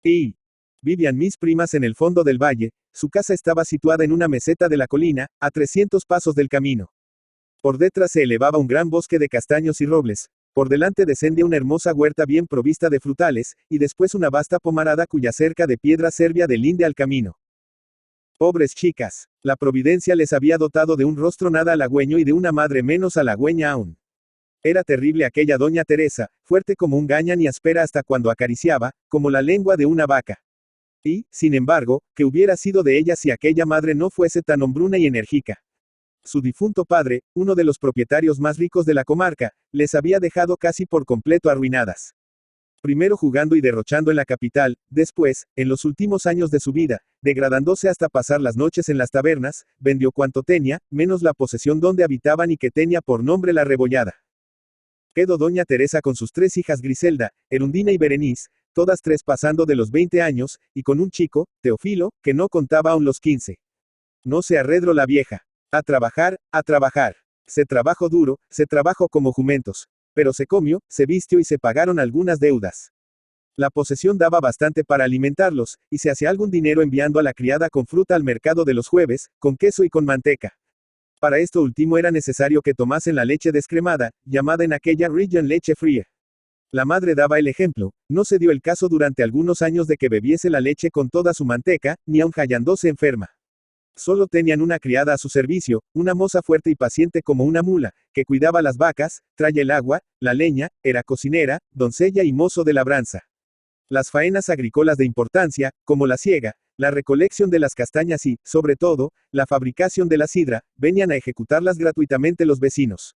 Y vivían mis primas en el fondo del valle, su casa estaba situada en una meseta de la colina, a 300 pasos del camino. Por detrás se elevaba un gran bosque de castaños y robles, por delante descendía una hermosa huerta bien provista de frutales, y después una vasta pomarada cuya cerca de piedra servía de linde al camino. Pobres chicas, la providencia les había dotado de un rostro nada halagüeño y de una madre menos halagüeña aún. Era terrible aquella doña Teresa, fuerte como un gañán y áspera hasta cuando acariciaba, como la lengua de una vaca. Y, sin embargo, ¿qué hubiera sido de ella si aquella madre no fuese tan hombruna y enérgica? Su difunto padre, uno de los propietarios más ricos de la comarca, les había dejado casi por completo arruinadas. Primero jugando y derrochando en la capital, después, en los últimos años de su vida, degradándose hasta pasar las noches en las tabernas, vendió cuanto tenía, menos la posesión donde habitaban y que tenía por nombre La Rebollada. Quedó doña Teresa con sus 3 hijas Griselda, Erundina y Berenice, todas 3 pasando de los 20 años, y con un chico, Teofilo, que no contaba aún los 15. No se arredró la vieja. A trabajar, a trabajar. Se trabajó duro, se trabajó como jumentos. Pero se comió, se vistió y se pagaron algunas deudas. La posesión daba bastante para alimentarlos, y se hacía algún dinero enviando a la criada con fruta al mercado de los jueves, con queso y con manteca. Para esto último era necesario que tomasen la leche descremada, llamada en aquella región leche fría. La madre daba el ejemplo, no se dio el caso durante algunos años de que bebiese la leche con toda su manteca, ni aun hallándose enferma. Solo tenían una criada a su servicio, una moza fuerte y paciente como una mula, que cuidaba las vacas, traía el agua, la leña, era cocinera, doncella y mozo de labranza. Las faenas agrícolas de importancia, como la siega, la recolección de las castañas y, sobre todo, la fabricación de la sidra, venían a ejecutarlas gratuitamente los vecinos.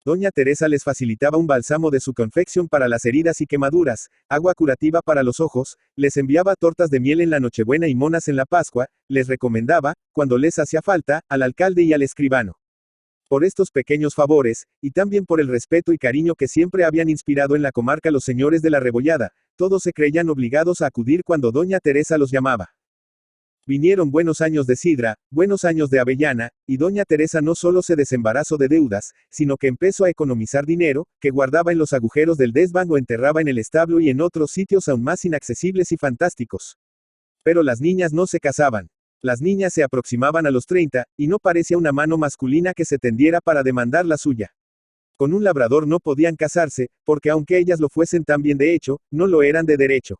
Doña Teresa les facilitaba un bálsamo de su confección para las heridas y quemaduras, agua curativa para los ojos, les enviaba tortas de miel en la Nochebuena y monas en la Pascua, les recomendaba, cuando les hacía falta, al alcalde y al escribano. Por estos pequeños favores, y también por el respeto y cariño que siempre habían inspirado en la comarca los señores de La Rebollada, todos se creían obligados a acudir cuando doña Teresa los llamaba. Vinieron buenos años de sidra, buenos años de avellana, y doña Teresa no solo se desembarazó de deudas, sino que empezó a economizar dinero, que guardaba en los agujeros del desván o enterraba en el establo y en otros sitios aún más inaccesibles y fantásticos. Pero las niñas no se casaban. Las niñas se aproximaban a los 30, y no parecía una mano masculina que se tendiera para demandar la suya. Con un labrador no podían casarse, porque aunque ellas lo fuesen también de hecho, no lo eran de derecho.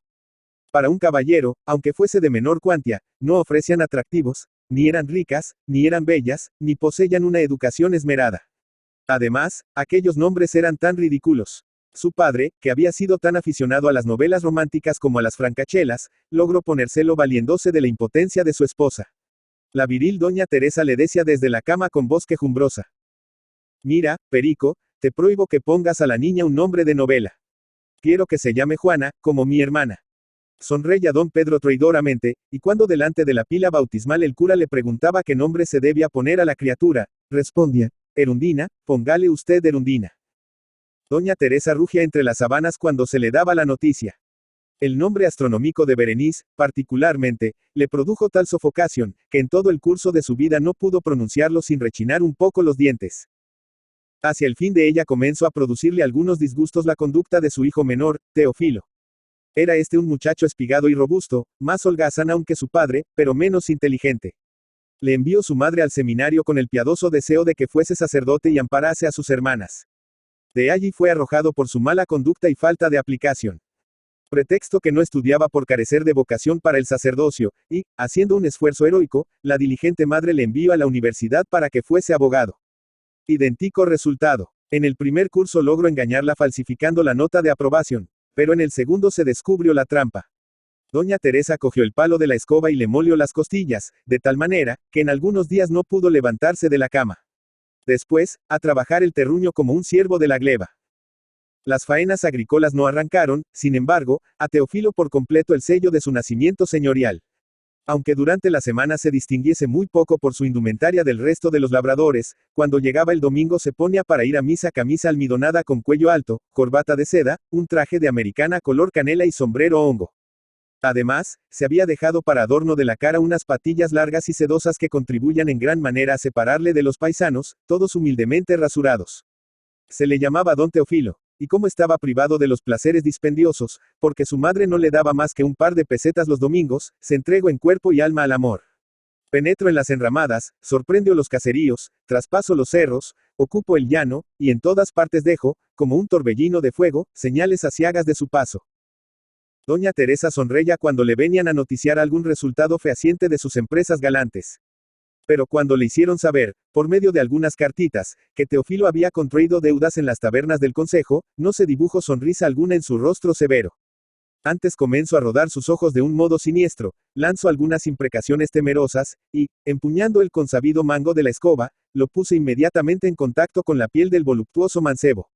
Para un caballero, aunque fuese de menor cuantia, no ofrecían atractivos, ni eran ricas, ni eran bellas, ni poseían una educación esmerada. Además, aquellos nombres eran tan ridículos. Su padre, que había sido tan aficionado a las novelas románticas como a las francachelas, logró ponérselo valiéndose de la impotencia de su esposa. La viril doña Teresa le decía desde la cama con voz quejumbrosa: «Mira, Perico, te prohíbo que pongas a la niña un nombre de novela. Quiero que se llame Juana, como mi hermana». Sonreía don Pedro traidoramente, y cuando delante de la pila bautismal el cura le preguntaba qué nombre se debía poner a la criatura, respondía: «Erundina, póngale usted Erundina». Doña Teresa rugía entre las sábanas cuando se le daba la noticia. El nombre astronómico de Berenice, particularmente, le produjo tal sofocación, que en todo el curso de su vida no pudo pronunciarlo sin rechinar un poco los dientes. Hacia el fin de ella comenzó a producirle algunos disgustos la conducta de su hijo menor, Teofilo. Era este un muchacho espigado y robusto, más holgazán aún que su padre, pero menos inteligente. Le envió su madre al seminario con el piadoso deseo de que fuese sacerdote y amparase a sus hermanas. De allí fue arrojado por su mala conducta y falta de aplicación. Pretexto que no estudiaba por carecer de vocación para el sacerdocio, y, haciendo un esfuerzo heroico, la diligente madre le envió a la universidad para que fuese abogado. Idéntico resultado. En el primer curso logró engañarla falsificando la nota de aprobación, pero en el segundo se descubrió la trampa. Doña Teresa cogió el palo de la escoba y le molió las costillas, de tal manera, que en algunos días no pudo levantarse de la cama. Después, a trabajar el terruño como un ciervo de la gleba. Las faenas agrícolas no arrancaron, sin embargo, a Teofilo por completo el sello de su nacimiento señorial. Aunque durante la semana se distinguiese muy poco por su indumentaria del resto de los labradores, cuando llegaba el domingo se ponía para ir a misa camisa almidonada con cuello alto, corbata de seda, un traje de americana color canela y sombrero hongo. Además, se había dejado para adorno de la cara unas patillas largas y sedosas que contribuían en gran manera a separarle de los paisanos, todos humildemente rasurados. Se le llamaba don Teofilo, y cómo estaba privado de los placeres dispendiosos, porque su madre no le daba más que un par de pesetas los domingos, se entregó en cuerpo y alma al amor. Penetro en las enramadas, sorprendo los caseríos, traspaso los cerros, ocupo el llano, y en todas partes dejo, como un torbellino de fuego, señales aciagas de su paso. Doña Teresa sonreía cuando le venían a noticiar algún resultado fehaciente de sus empresas galantes. Pero cuando le hicieron saber, por medio de algunas cartitas, que Teófilo había contraído deudas en las tabernas del concejo, no se dibujó sonrisa alguna en su rostro severo. Antes comenzó a rodar sus ojos de un modo siniestro, lanzó algunas imprecaciones temerosas, y, empuñando el consabido mango de la escoba, lo puse inmediatamente en contacto con la piel del voluptuoso mancebo.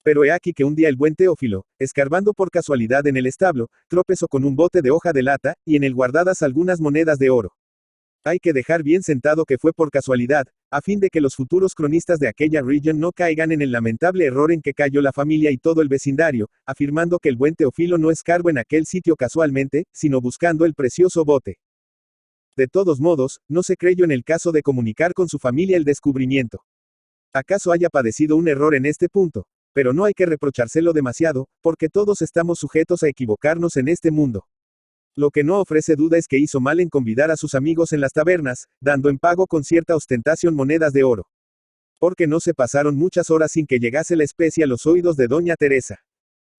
Pero he aquí que un día el buen Teófilo, escarbando por casualidad en el establo, tropezó con un bote de hoja de lata, y en él guardadas algunas monedas de oro. Hay que dejar bien sentado que fue por casualidad, a fin de que los futuros cronistas de aquella región no caigan en el lamentable error en que cayó la familia y todo el vecindario, afirmando que el buen Teófilo no escarbó en aquel sitio casualmente, sino buscando el precioso bote. De todos modos, no se creyó en el caso de comunicar con su familia el descubrimiento. ¿Acaso haya padecido un error en este punto? Pero no hay que reprochárselo demasiado, porque todos estamos sujetos a equivocarnos en este mundo. Lo que no ofrece duda es que hizo mal en convidar a sus amigos en las tabernas, dando en pago con cierta ostentación monedas de oro. Porque no se pasaron muchas horas sin que llegase la especie a los oídos de doña Teresa.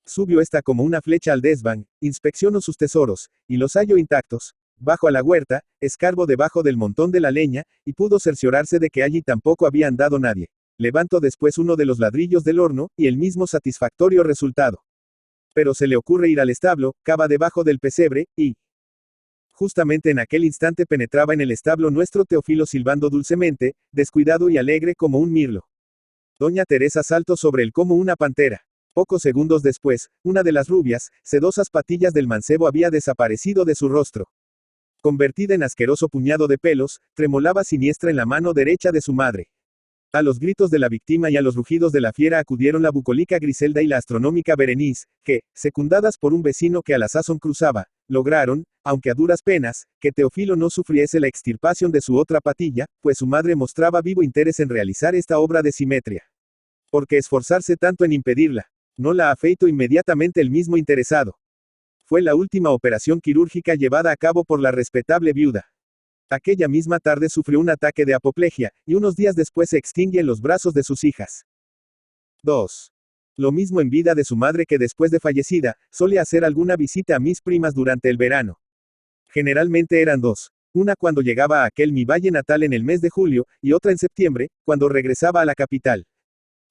Subió esta como una flecha al desván, inspeccionó sus tesoros, y los halló intactos. Bajo a la huerta, escarbó debajo del montón de la leña, y pudo cerciorarse de que allí tampoco había andado nadie. Levantó después uno de los ladrillos del horno, y el mismo satisfactorio resultado. Pero se le ocurre ir al establo, cava debajo del pesebre, y... Justamente en aquel instante penetraba en el establo nuestro Teófilo silbando dulcemente, descuidado y alegre como un mirlo. Doña Teresa saltó sobre él como una pantera. Pocos segundos después, una de las rubias, sedosas patillas del mancebo había desaparecido de su rostro. Convertida en asqueroso puñado de pelos, tremolaba siniestra en la mano derecha de su madre. A los gritos de la víctima y a los rugidos de la fiera acudieron la bucólica Griselda y la astronómica Berenice, que, secundadas por un vecino que a la sazón cruzaba, lograron, aunque a duras penas, que Teófilo no sufriese la extirpación de su otra patilla, pues su madre mostraba vivo interés en realizar esta obra de simetría. ¿Por qué esforzarse tanto en impedirla? No la afeitó inmediatamente el mismo interesado. Fue la última operación quirúrgica llevada a cabo por la respetable viuda. Aquella misma tarde sufrió un ataque de apoplejía, y unos días después se extingue en los brazos de sus hijas. 2. Lo mismo en vida de su madre que después de fallecida, solía hacer alguna visita a mis primas durante el verano. Generalmente eran dos. Una cuando llegaba a aquel mi valle natal en el mes de julio, y otra en septiembre, cuando regresaba a la capital.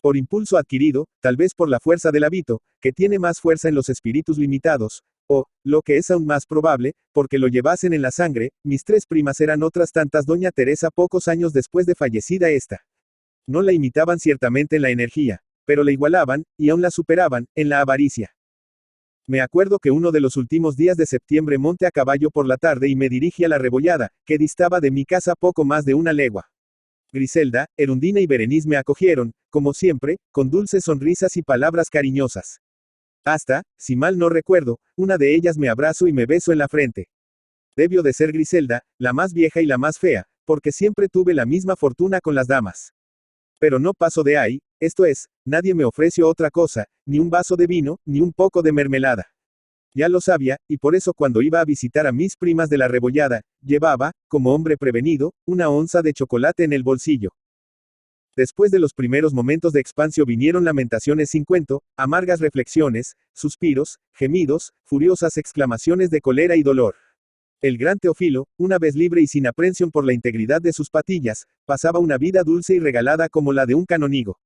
Por impulso adquirido, tal vez por la fuerza del hábito, que tiene más fuerza en los espíritus limitados, o, lo que es aún más probable, porque lo llevasen en la sangre, mis tres primas eran otras tantas doña Teresa pocos años después de fallecida esta. No la imitaban ciertamente en la energía, pero la igualaban, y aún la superaban, en la avaricia. Me acuerdo que uno de los últimos días de septiembre monté a caballo por la tarde y me dirigí a la Rebollada, que distaba de mi casa poco más de una legua. Griselda, Erundina y Berenice me acogieron, como siempre, con dulces sonrisas y palabras cariñosas. Hasta, si mal no recuerdo, una de ellas me abrazó y me besó en la frente. Debió de ser Griselda, la más vieja y la más fea, porque siempre tuve la misma fortuna con las damas. Pero no paso de ahí, esto es, nadie me ofreció otra cosa, ni un vaso de vino, ni un poco de mermelada. Ya lo sabía, y por eso cuando iba a visitar a mis primas de la Rebollada, llevaba, como hombre prevenido, una onza de chocolate en el bolsillo. Después de los primeros momentos de expansio vinieron lamentaciones sin cuento, amargas reflexiones, suspiros, gemidos, furiosas exclamaciones de cólera y dolor. El gran Teófilo, una vez libre y sin aprensión por la integridad de sus patillas, pasaba una vida dulce y regalada como la de un canónigo.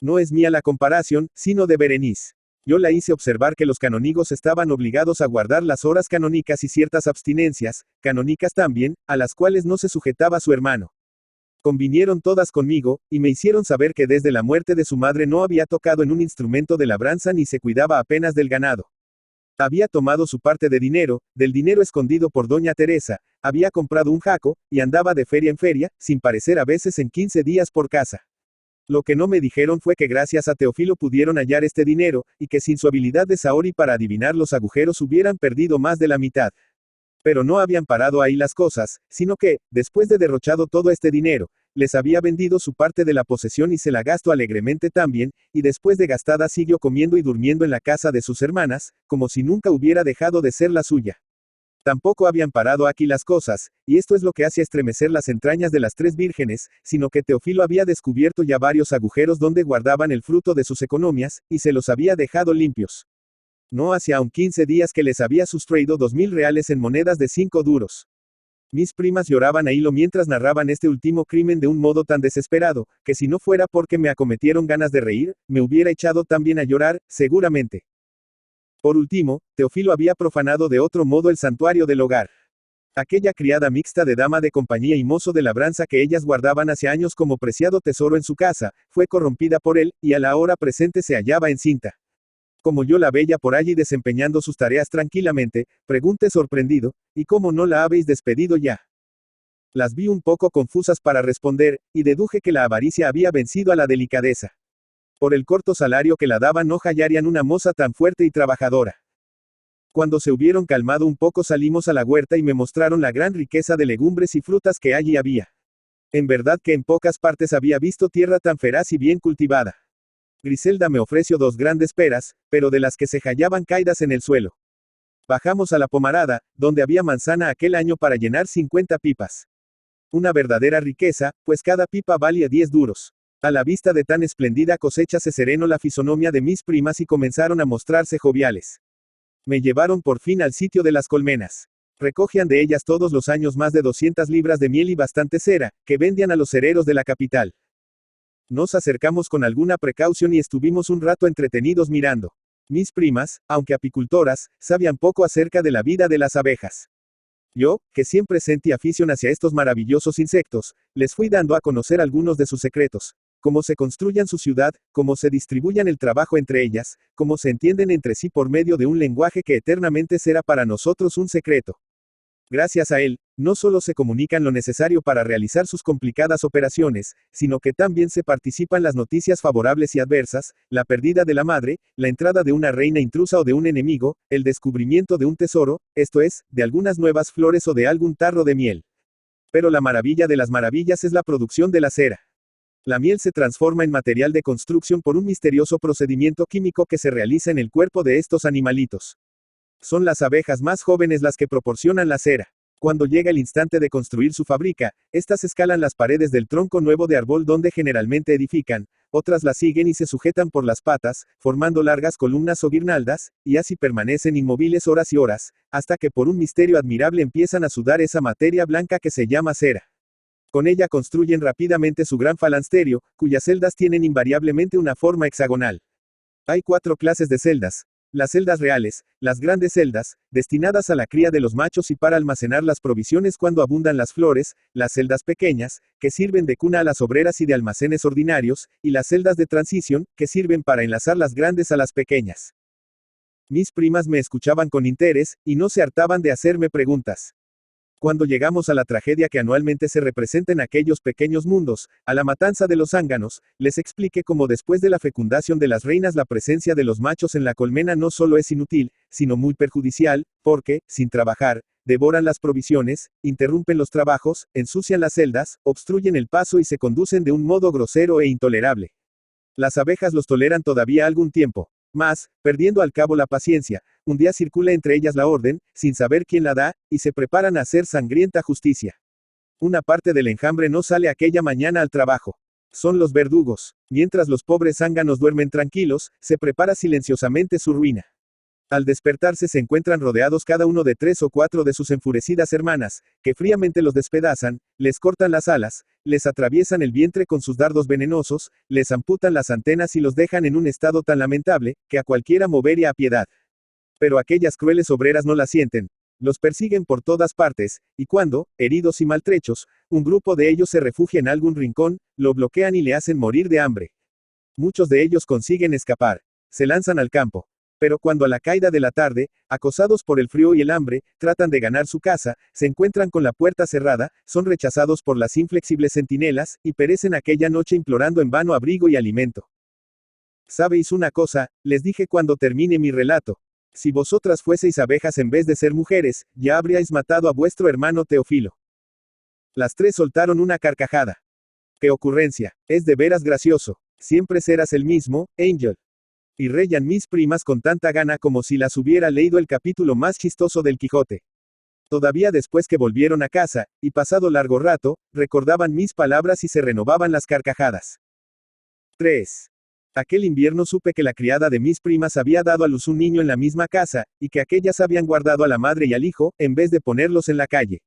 No es mía la comparación, sino de Berenice. Yo la hice observar que los canónigos estaban obligados a guardar las horas canónicas y ciertas abstinencias, canónicas también, a las cuales no se sujetaba su hermano. Convinieron todas conmigo, y me hicieron saber que desde la muerte de su madre no había tocado en un instrumento de labranza ni se cuidaba apenas del ganado. Había tomado su parte de dinero, del dinero escondido por doña Teresa, había comprado un jaco, y andaba de feria en feria, sin parecer a veces en 15 días por casa. Lo que no me dijeron fue que gracias a Teófilo pudieron hallar este dinero, y que sin su habilidad de Saori para adivinar los agujeros hubieran perdido más de la mitad. Pero no habían parado ahí las cosas, sino que, después de derrochado todo este dinero, les había vendido su parte de la posesión y se la gastó alegremente también, y después de gastada siguió comiendo y durmiendo en la casa de sus hermanas, como si nunca hubiera dejado de ser la suya. Tampoco habían parado aquí las cosas, y esto es lo que hace estremecer las entrañas de las tres vírgenes, sino que Teófilo había descubierto ya varios agujeros donde guardaban el fruto de sus economías, y se los había dejado limpios. No hacía aún 15 días que les había sustraído 2.000 reales en monedas de 5 duros. Mis primas lloraban a hilo mientras narraban este último crimen de un modo tan desesperado, que si no fuera porque me acometieron ganas de reír, me hubiera echado también a llorar, seguramente. Por último, Teófilo había profanado de otro modo el santuario del hogar. Aquella criada mixta de dama de compañía y mozo de labranza que ellas guardaban hace años como preciado tesoro en su casa, fue corrompida por él, y a la hora presente se hallaba encinta. Como yo la veía por allí desempeñando sus tareas tranquilamente, pregunté sorprendido, ¿y cómo no la habéis despedido ya? Las vi un poco confusas para responder, y deduje que la avaricia había vencido a la delicadeza. Por el corto salario que la daban no hallarían una moza tan fuerte y trabajadora. Cuando se hubieron calmado un poco salimos a la huerta y me mostraron la gran riqueza de legumbres y frutas que allí había. En verdad que en pocas partes había visto tierra tan feraz y bien cultivada. Griselda me ofreció 2 grandes peras, pero de las que se hallaban caídas en el suelo. Bajamos a la pomarada, donde había manzana aquel año para llenar 50 pipas. Una verdadera riqueza, pues cada pipa valía 10 duros. A la vista de tan espléndida cosecha se serenó la fisonomía de mis primas y comenzaron a mostrarse joviales. Me llevaron por fin al sitio de las colmenas. Recogían de ellas todos los años más de 200 libras de miel y bastante cera, que vendían a los cereros de la capital. Nos acercamos con alguna precaución y estuvimos un rato entretenidos mirando. Mis primas, aunque apicultoras, sabían poco acerca de la vida de las abejas. Yo, que siempre sentí afición hacia estos maravillosos insectos, les fui dando a conocer algunos de sus secretos. Cómo se construyan su ciudad, cómo se distribuyan el trabajo entre ellas, cómo se entienden entre sí por medio de un lenguaje que eternamente será para nosotros un secreto. Gracias a él, no solo se comunican lo necesario para realizar sus complicadas operaciones, sino que también se participan las noticias favorables y adversas, la pérdida de la madre, la entrada de una reina intrusa o de un enemigo, el descubrimiento de un tesoro, esto es, de algunas nuevas flores o de algún tarro de miel. Pero la maravilla de las maravillas es la producción de la cera. La miel se transforma en material de construcción por un misterioso procedimiento químico que se realiza en el cuerpo de estos animalitos. Son las abejas más jóvenes las que proporcionan la cera. Cuando llega el instante de construir su fábrica, estas escalan las paredes del tronco nuevo de árbol donde generalmente edifican, otras las siguen y se sujetan por las patas, formando largas columnas o guirnaldas, y así permanecen inmóviles horas y horas, hasta que por un misterio admirable empiezan a sudar esa materia blanca que se llama cera. Con ella construyen rápidamente su gran falansterio, cuyas celdas tienen invariablemente una forma hexagonal. Hay 4 clases de celdas. Las celdas reales, las grandes celdas, destinadas a la cría de los machos y para almacenar las provisiones cuando abundan las flores, las celdas pequeñas, que sirven de cuna a las obreras y de almacenes ordinarios, y las celdas de transición, que sirven para enlazar las grandes a las pequeñas. Mis primas me escuchaban con interés, y no se hartaban de hacerme preguntas. Cuando llegamos a la tragedia que anualmente se representa en aquellos pequeños mundos, a la matanza de los zánganos, les expliqué cómo después de la fecundación de las reinas la presencia de los machos en la colmena no solo es inútil, sino muy perjudicial, porque, sin trabajar, devoran las provisiones, interrumpen los trabajos, ensucian las celdas, obstruyen el paso y se conducen de un modo grosero e intolerable. Las abejas los toleran todavía algún tiempo. Mas, perdiendo al cabo la paciencia, un día circula entre ellas la orden, sin saber quién la da, y se preparan a hacer sangrienta justicia. Una parte del enjambre no sale aquella mañana al trabajo. Son los verdugos. Mientras los pobres zánganos duermen tranquilos, se prepara silenciosamente su ruina. Al despertarse se encuentran rodeados cada uno de 3 o 4 de sus enfurecidas hermanas, que fríamente los despedazan, les cortan las alas, les atraviesan el vientre con sus dardos venenosos, les amputan las antenas y los dejan en un estado tan lamentable, que a cualquiera movería a piedad. Pero aquellas crueles obreras no la sienten. Los persiguen por todas partes, y cuando, heridos y maltrechos, un grupo de ellos se refugia en algún rincón, lo bloquean y le hacen morir de hambre. Muchos de ellos consiguen escapar. Se lanzan al campo. Pero cuando a la caída de la tarde, acosados por el frío y el hambre, tratan de ganar su casa, se encuentran con la puerta cerrada, son rechazados por las inflexibles centinelas, y perecen aquella noche implorando en vano abrigo y alimento. ¿Sabéis una cosa? Les dije cuando termine mi relato. Si vosotras fueseis abejas en vez de ser mujeres, ya habríais matado a vuestro hermano Teófilo. Las 3 soltaron una carcajada. ¡Qué ocurrencia! Es de veras gracioso. Siempre serás el mismo, Angel. Y reían mis primas con tanta gana como si las hubiera leído el capítulo más chistoso del Quijote. Todavía después que volvieron a casa, y pasado largo rato, recordaban mis palabras y se renovaban las carcajadas. 3. Aquel invierno supe que la criada de mis primas había dado a luz un niño en la misma casa, y que aquellas habían guardado a la madre y al hijo, en vez de ponerlos en la calle.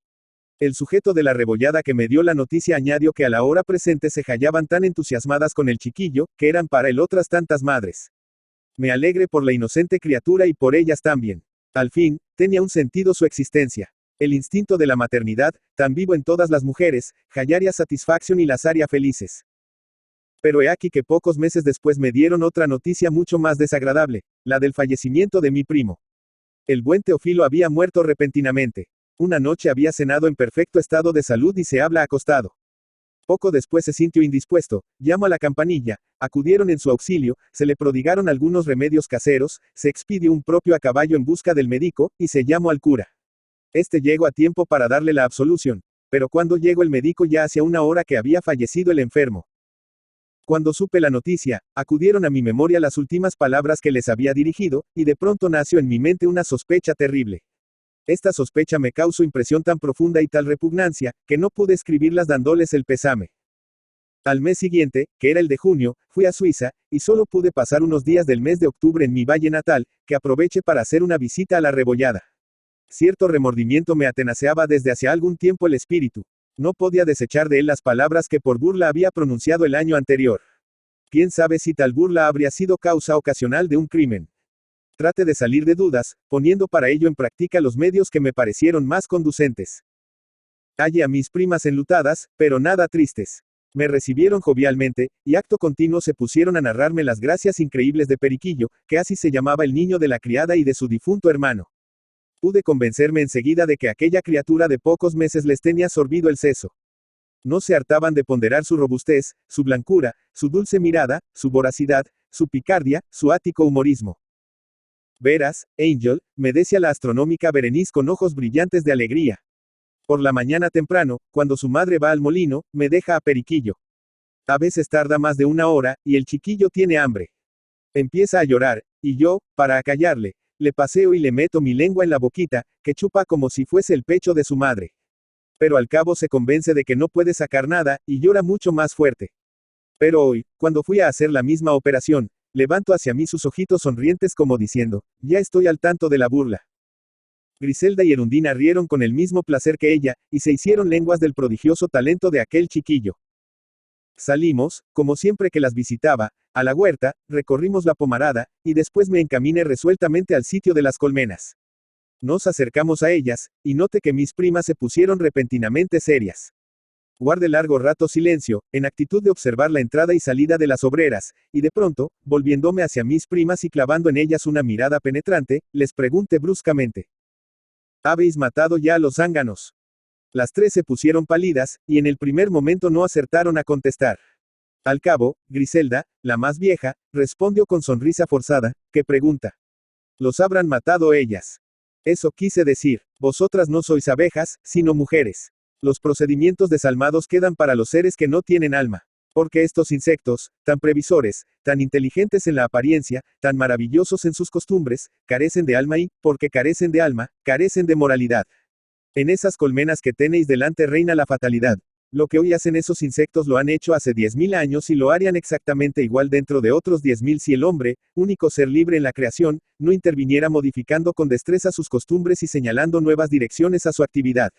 El sujeto de la rebollada que me dio la noticia añadió que a la hora presente se hallaban tan entusiasmadas con el chiquillo, que eran para él otras tantas madres. Me alegré por la inocente criatura y por ellas también. Al fin, tenía un sentido su existencia. El instinto de la maternidad, tan vivo en todas las mujeres, hallaría satisfacción y las haría felices. Pero he aquí que pocos meses después me dieron otra noticia mucho más desagradable, la del fallecimiento de mi primo. El buen Teofilo había muerto repentinamente. Una noche había cenado en perfecto estado de salud y se habla acostado. Poco después se sintió indispuesto, llamó a la campanilla, acudieron en su auxilio, se le prodigaron algunos remedios caseros, se expidió un propio a caballo en busca del médico, y se llamó al cura. Este llegó a tiempo para darle la absolución, pero cuando llegó el médico ya hacía una hora que había fallecido el enfermo. Cuando supe la noticia, acudieron a mi memoria las últimas palabras que les había dirigido, y de pronto nació en mi mente una sospecha terrible. Esta sospecha me causó impresión tan profunda y tal repugnancia, que no pude escribirlas dándoles el pésame. Al mes siguiente, que era el de junio, fui a Suiza, y solo pude pasar unos días del mes de octubre en mi valle natal, que aproveché para hacer una visita a la rebollada. Cierto remordimiento me atenaceaba desde hacía algún tiempo el espíritu. No podía desechar de él las palabras que por burla había pronunciado el año anterior. ¿Quién sabe si tal burla habría sido causa ocasional de un crimen? Trate de salir de dudas, poniendo para ello en práctica los medios que me parecieron más conducentes. Hallé a mis primas enlutadas, pero nada tristes. Me recibieron jovialmente, y acto continuo se pusieron a narrarme las gracias increíbles de Periquillo, que así se llamaba el niño de la criada y de su difunto hermano. Pude convencerme enseguida de que aquella criatura de pocos meses les tenía sorbido el seso. No se hartaban de ponderar su robustez, su blancura, su dulce mirada, su voracidad, su picardia, su ático humorismo. Verás, Angel, me decía la astronómica Berenice con ojos brillantes de alegría. Por la mañana temprano, cuando su madre va al molino, me deja a Periquillo. A veces tarda más de una hora, y el chiquillo tiene hambre. Empieza a llorar, y yo, para acallarle, le paseo y le meto mi lengua en la boquita, que chupa como si fuese el pecho de su madre. Pero al cabo se convence de que no puede sacar nada, y llora mucho más fuerte. Pero hoy, cuando fui a hacer la misma operación, levantó hacia mí sus ojitos sonrientes como diciendo, ya estoy al tanto de la burla. Griselda y Erundina rieron con el mismo placer que ella, y se hicieron lenguas del prodigioso talento de aquel chiquillo. Salimos, como siempre que las visitaba, a la huerta, recorrimos la pomarada, y después me encaminé resueltamente al sitio de las colmenas. Nos acercamos a ellas, y noté que mis primas se pusieron repentinamente serias. Guardé largo rato silencio, en actitud de observar la entrada y salida de las obreras, y de pronto, volviéndome hacia mis primas y clavando en ellas una mirada penetrante, les pregunté bruscamente. ¿Habéis matado ya a los zánganos? Las tres se pusieron pálidas, y en el primer momento no acertaron a contestar. Al cabo, Griselda, la más vieja, respondió con sonrisa forzada, ¿qué pregunta? Los habrán matado ellas. Eso quise decir, vosotras no sois abejas, sino mujeres. Los procedimientos desalmados quedan para los seres que no tienen alma. Porque estos insectos, tan previsores, tan inteligentes en la apariencia, tan maravillosos en sus costumbres, carecen de alma y, porque carecen de alma, carecen de moralidad. En esas colmenas que tenéis delante reina la fatalidad. Lo que hoy hacen esos insectos lo han hecho hace 10.000 años y lo harían exactamente igual dentro de otros 10.000 si el hombre, único ser libre en la creación, no interviniera modificando con destreza sus costumbres y señalando nuevas direcciones a su actividad.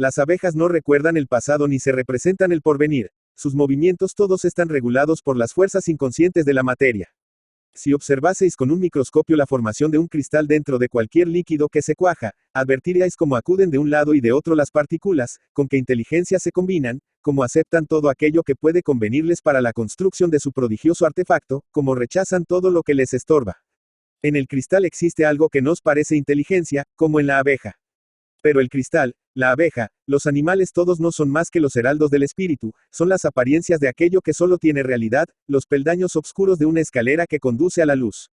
Las abejas no recuerdan el pasado ni se representan el porvenir. Sus movimientos todos están regulados por las fuerzas inconscientes de la materia. Si observaseis con un microscopio la formación de un cristal dentro de cualquier líquido que se cuaja, advertiríais cómo acuden de un lado y de otro las partículas, con qué inteligencia se combinan, cómo aceptan todo aquello que puede convenirles para la construcción de su prodigioso artefacto, cómo rechazan todo lo que les estorba. En el cristal existe algo que nos parece inteligencia, como en la abeja. Pero el cristal, la abeja, los animales todos no son más que los heraldos del espíritu, son las apariencias de aquello que solo tiene realidad, los peldaños oscuros de una escalera que conduce a la luz.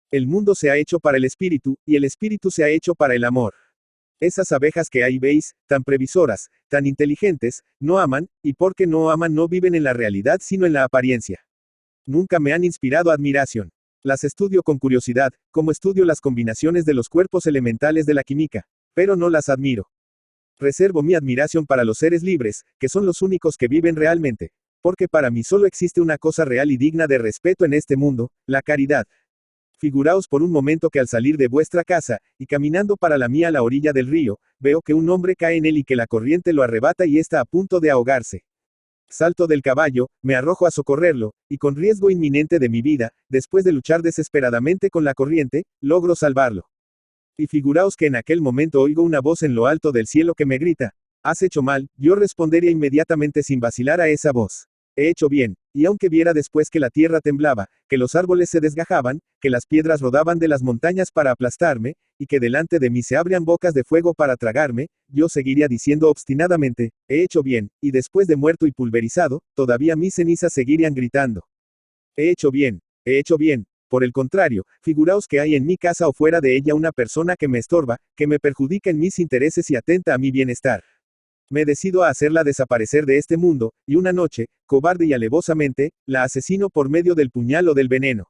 El mundo se ha hecho para el espíritu, y el espíritu se ha hecho para el amor. Esas abejas que ahí veis, tan previsoras, tan inteligentes, no aman, y porque no aman no viven en la realidad sino en la apariencia. Nunca me han inspirado admiración. Las estudio con curiosidad, como estudio las combinaciones de los cuerpos elementales de la química, pero no las admiro. Reservo mi admiración para los seres libres, que son los únicos que viven realmente. Porque para mí solo existe una cosa real y digna de respeto en este mundo, la caridad. Figuraos por un momento que al salir de vuestra casa, y caminando para la mía a la orilla del río, veo que un hombre cae en él y que la corriente lo arrebata y está a punto de ahogarse. Salto del caballo, me arrojo a socorrerlo, y con riesgo inminente de mi vida, después de luchar desesperadamente con la corriente, logro salvarlo. Y figuraos que en aquel momento oigo una voz en lo alto del cielo que me grita: has hecho mal. Yo respondería inmediatamente sin vacilar a esa voz: he hecho bien. Y aunque viera después que la tierra temblaba, que los árboles se desgajaban, que las piedras rodaban de las montañas para aplastarme, y que delante de mí se abrían bocas de fuego para tragarme, yo seguiría diciendo obstinadamente: he hecho bien, y después de muerto y pulverizado, todavía mis cenizas seguirían gritando: he hecho bien, he hecho bien. Por el contrario, figuraos que hay en mi casa o fuera de ella una persona que me estorba, que me perjudica en mis intereses y atenta a mi bienestar. Me decido a hacerla desaparecer de este mundo, y una noche, cobarde y alevosamente, la asesino por medio del puñal o del veneno.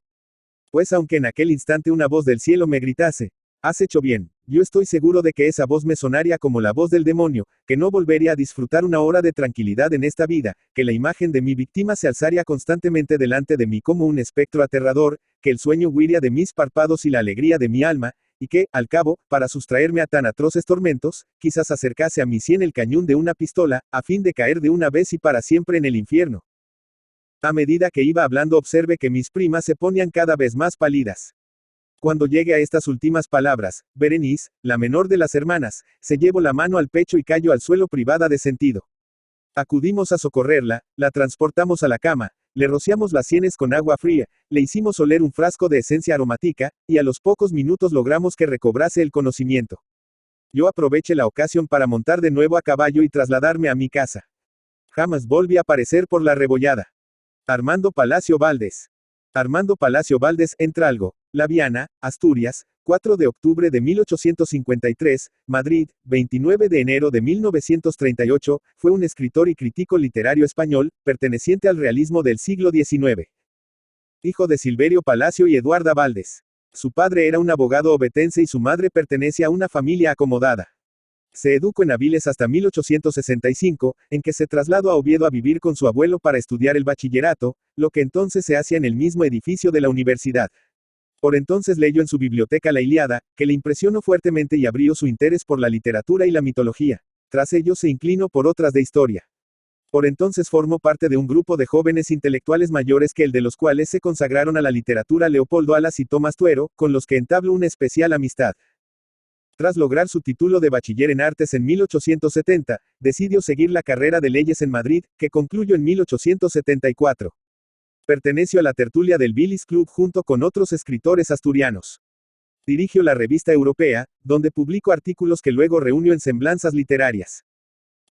Pues aunque en aquel instante una voz del cielo me gritase: has hecho bien, yo estoy seguro de que esa voz me sonaría como la voz del demonio, que no volvería a disfrutar una hora de tranquilidad en esta vida, que la imagen de mi víctima se alzaría constantemente delante de mí como un espectro aterrador, que el sueño huiría de mis párpados y la alegría de mi alma, y que, al cabo, para sustraerme a tan atroces tormentos, quizás acercase a mi sien el cañón de una pistola, a fin de caer de una vez y para siempre en el infierno. A medida que iba hablando observé que mis primas se ponían cada vez más pálidas. Cuando llegue a estas últimas palabras, Berenice, la menor de las hermanas, se llevó la mano al pecho y cayó al suelo privada de sentido. Acudimos a socorrerla, la transportamos a la cama, le rociamos las sienes con agua fría, le hicimos oler un frasco de esencia aromática, y a los pocos minutos logramos que recobrase el conocimiento. Yo aproveché la ocasión para montar de nuevo a caballo y trasladarme a mi casa. Jamás volví a aparecer por la Rebollada. Armando Palacio Valdés. Armando Palacio Valdés, Entralgo, La Viana, Asturias, 4 de octubre de 1853, Madrid, 29 de enero de 1938, fue un escritor y crítico literario español, perteneciente al realismo del siglo XIX. Hijo de Silverio Palacio y Eduarda Valdés. Su padre era un abogado ovetense y su madre pertenece a una familia acomodada. Se educó en Avilés hasta 1865, en que se trasladó a Oviedo a vivir con su abuelo para estudiar el bachillerato, lo que entonces se hacía en el mismo edificio de la universidad. Por entonces leyó en su biblioteca la Ilíada, que le impresionó fuertemente y abrió su interés por la literatura y la mitología. Tras ello se inclinó por otras de historia. Por entonces formó parte de un grupo de jóvenes intelectuales mayores que el de los cuales se consagraron a la literatura Leopoldo Alas y Tomás Tuero, con los que entabló una especial amistad. Tras lograr su título de bachiller en artes en 1870, decidió seguir la carrera de leyes en Madrid, que concluyó en 1874. Perteneció a la tertulia del Billis Club junto con otros escritores asturianos. Dirigió la Revista Europea, donde publicó artículos que luego reunió en Semblanzas Literarias.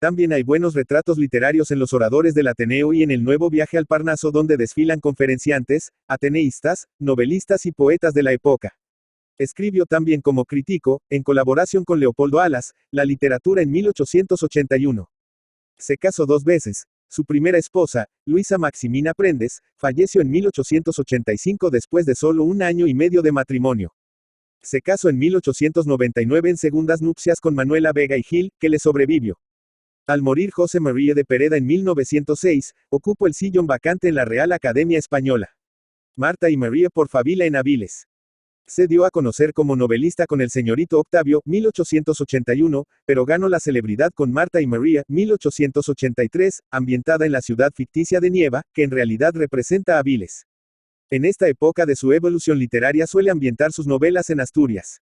También hay buenos retratos literarios en los oradores del Ateneo y en el Nuevo Viaje al Parnaso, donde desfilan conferenciantes, ateneístas, novelistas y poetas de la época. Escribió también como crítico, en colaboración con Leopoldo Alas, la literatura en 1881. Se casó 2 veces. Su primera esposa, Luisa Maximina Prendes, falleció en 1885 después de solo 1 año y medio de matrimonio. Se casó en 1899 en segundas nupcias con Manuela Vega y Gil, que le sobrevivió. Al morir José María de Pereda en 1906, ocupó el sillón vacante en la Real Academia Española. Marta y María por Favila en Avilés. Se dio a conocer como novelista con El señorito Octavio, 1881, pero ganó la celebridad con Marta y María, 1883, ambientada en la ciudad ficticia de Nieva, que en realidad representa Avilés. En esta época de su evolución literaria suele ambientar sus novelas en Asturias.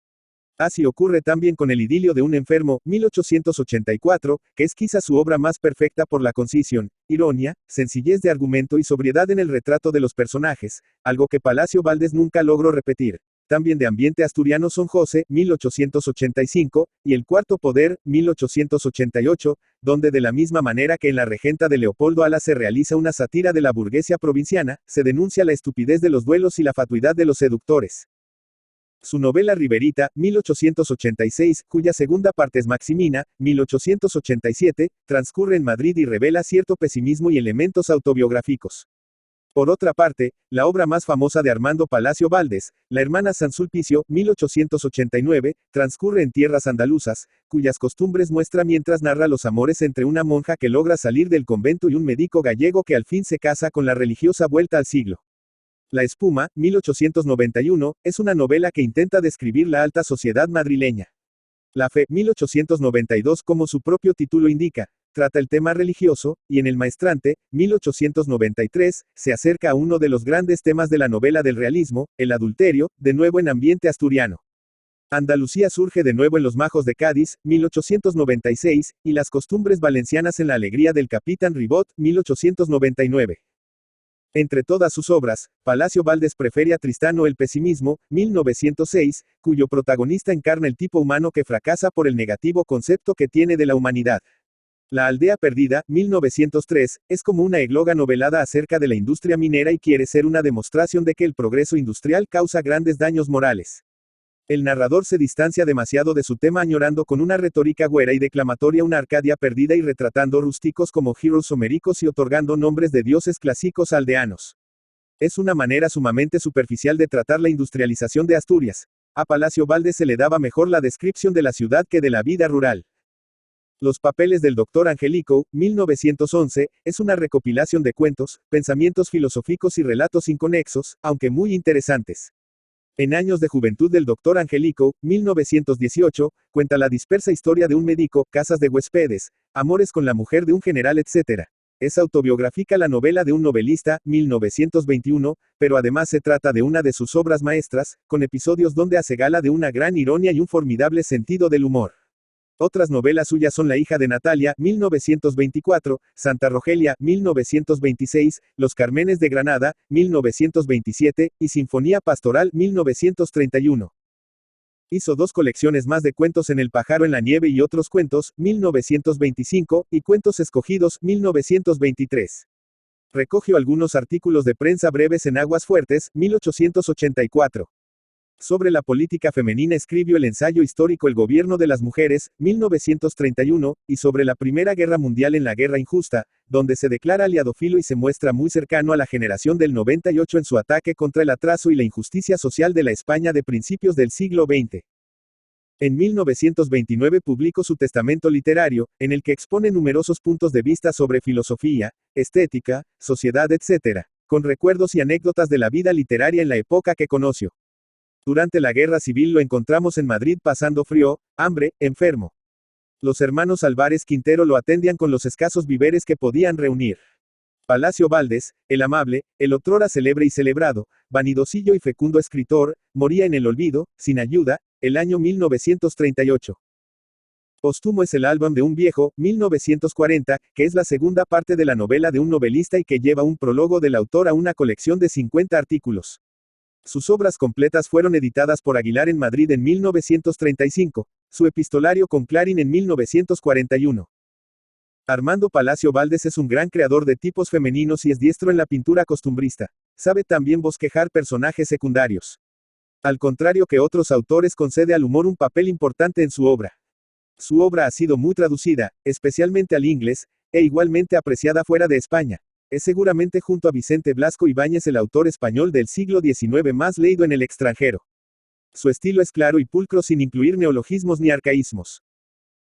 Así ocurre también con El idilio de un enfermo, 1884, que es quizá su obra más perfecta por la concisión, ironía, sencillez de argumento y sobriedad en el retrato de los personajes, algo que Palacio Valdés nunca logró repetir. También de ambiente asturiano son José, 1885, y El cuarto poder, 1888, donde de la misma manera que en La regenta de Leopoldo Alas se realiza una sátira de la burguesía provinciana, se denuncia la estupidez de los duelos y la fatuidad de los seductores. Su novela Riverita, 1886, cuya segunda parte es Maximina, 1887, transcurre en Madrid y revela cierto pesimismo y elementos autobiográficos. Por otra parte, la obra más famosa de Armando Palacio Valdés, La hermana San Sulpicio, 1889, transcurre en tierras andaluzas, cuyas costumbres muestra mientras narra los amores entre una monja que logra salir del convento y un médico gallego que al fin se casa con la religiosa vuelta al siglo. La espuma, 1891, es una novela que intenta describir la alta sociedad madrileña. La fe, 1892, como su propio título indica, trata el tema religioso, y en El maestrante, 1893, se acerca a uno de los grandes temas de la novela del realismo, el adulterio, de nuevo en ambiente asturiano. Andalucía surge de nuevo en Los Majos de Cádiz, 1896, y las costumbres valencianas en La alegría del capitán Ribot, 1899. Entre todas sus obras, Palacio Valdés prefiere a Tristano el pesimismo, 1906, cuyo protagonista encarna el tipo humano que fracasa por el negativo concepto que tiene de la humanidad. La aldea perdida, 1903, es como una égloga novelada acerca de la industria minera y quiere ser una demostración de que el progreso industrial causa grandes daños morales. El narrador se distancia demasiado de su tema añorando con una retórica güera y declamatoria una Arcadia perdida y retratando rústicos como heroes homéricos y otorgando nombres de dioses clásicos aldeanos. Es una manera sumamente superficial de tratar la industrialización de Asturias. A Palacio Valdés se le daba mejor la descripción de la ciudad que de la vida rural. Los papeles del Dr. Angelico, 1911, es una recopilación de cuentos, pensamientos filosóficos y relatos inconexos, aunque muy interesantes. En Años de Juventud del Dr. Angelico, 1918, cuenta la dispersa historia de un médico, casas de huéspedes, amores con la mujer de un general, etc. Es autobiográfica la novela de un novelista, 1921, pero además se trata de una de sus obras maestras, con episodios donde hace gala de una gran ironía y un formidable sentido del humor. Otras novelas suyas son La hija de Natalia, 1924, Santa Rogelia, 1926, Los Cármenes de Granada, 1927, y Sinfonía Pastoral, 1931. Hizo 2 colecciones más de Cuentos en el pájaro en la nieve y otros cuentos, 1925, y Cuentos escogidos, 1923. Recogió algunos artículos de prensa breves en Aguas Fuertes, 1884. Sobre la política femenina escribió el ensayo histórico El gobierno de las mujeres, 1931, y sobre la Primera Guerra Mundial en La guerra injusta, donde se declara aliadófilo y se muestra muy cercano a la generación del 98 en su ataque contra el atraso y la injusticia social de la España de principios del siglo XX. En 1929 publicó su testamento literario, en el que expone numerosos puntos de vista sobre filosofía, estética, sociedad, etc., con recuerdos y anécdotas de la vida literaria en la época que conoció. Durante la Guerra Civil lo encontramos en Madrid pasando frío, hambre, enfermo. Los hermanos Álvarez Quintero lo atendían con los escasos víveres que podían reunir. Palacio Valdés, el amable, el otrora célebre y celebrado, vanidosillo y fecundo escritor, moría en el olvido, sin ayuda, el año 1938. Póstumo es el álbum de un viejo, 1940, que es la segunda parte de la novela de un novelista y que lleva un prólogo del autor a una colección de 50 artículos. Sus obras completas fueron editadas por Aguilar en Madrid en 1935, su epistolario con Clarín en 1941. Armando Palacio Valdés es un gran creador de tipos femeninos y es diestro en la pintura costumbrista. Sabe también bosquejar personajes secundarios. Al contrario que otros autores, concede al humor un papel importante en su obra. Su obra ha sido muy traducida, especialmente al inglés, e igualmente apreciada fuera de España. Es seguramente junto a Vicente Blasco Ibáñez el autor español del siglo XIX más leído en el extranjero. Su estilo es claro y pulcro sin incluir neologismos ni arcaísmos.